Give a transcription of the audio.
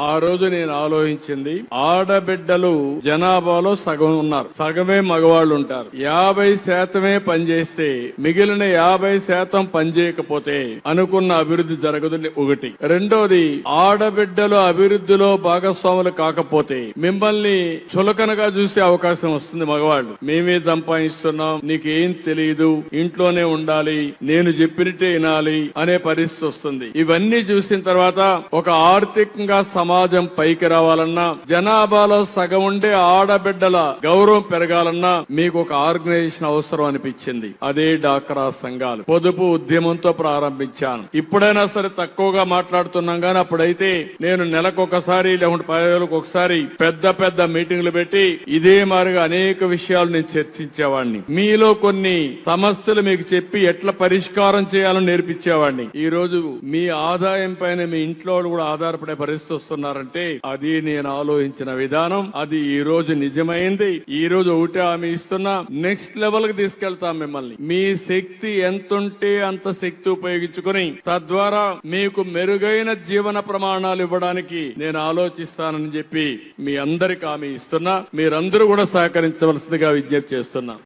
ఆ రోజు నేను ఆలోచించింది, ఆడబిడ్డలు జనాభాలో సగం ఉన్నారు, సగమే మగవాళ్ళు ఉంటారు. 50% పనిచేస్తే మిగిలిన 50% పనిచేయకపోతే అనుకున్న అభివృద్ధి జరగదు. ఒకటి. రెండోది, ఆడబిడ్డలు అభివృద్ధిలో భాగస్వాములు కాకపోతే మిమ్మల్ని చులకనగా చూసే అవకాశం వస్తుంది. మగవాళ్ళు మేమే సంపాదిస్తున్నాం, నీకేం తెలియదు, ఇంట్లోనే ఉండాలి, నేను చెప్పినట్టే వినాలి అనే పరిస్థితి వస్తుంది. ఇవన్నీ చూసిన తర్వాత ఒక ఆర్థికంగా సమాజం పైకి రావాలన్నా, జనాభాలో సగం ఉండే ఆడబిడ్డల గౌరవం పెరగాలన్నా మీకు ఒక ఆర్గనైజేషన్ అవసరం అనిపించింది. అదే డాక్రా సంఘాలు. పొదుపు ఉద్యమంతో ప్రారంభించాను. ఇప్పుడైనా సరే తక్కువగా మాట్లాడుతున్నాం గానీ అప్పుడైతే నేను నెలకొకసారి లేకుంటే 10 రోజులకు ఒకసారి పెద్ద పెద్ద మీటింగ్లు పెట్టి ఇదే మాదిరిగా అనేక విషయాలు నేను చర్చించేవాడిని. మీలో కొన్ని సమస్యలు మీకు చెప్పి ఎట్లా పరిష్కారం చేయాలని నేర్పించేవాడిని. ఈ రోజు మీ ఆదాయం పైన మీ ఇంట్లో కూడా ఆధారపడే పరిస్థితి వస్తున్నారంటే అది నేను ఆలోచించిన విధానం. అది ఈ రోజు నిజమైంది. ఈ రోజు ఒకటే హామీ ఇస్తున్నా, నెక్స్ట్ లెవెల్ కి తీసుకెళ్తాం మిమ్మల్ని. మీ శక్తి ఎంతుంటే అంత శక్తి ఉపయోగించుకుని తద్వారా మీకు మెరుగైన జీవన ప్రమాణాలు ఇవ్వడానికి నేను ఆలోచిస్తానని చెప్పి మీ అందరికి హామీ ఇస్తున్నా. మీరందరూ కూడా సహకరించవలసిందిగా విజ్ఞప్తి చేస్తున్నా.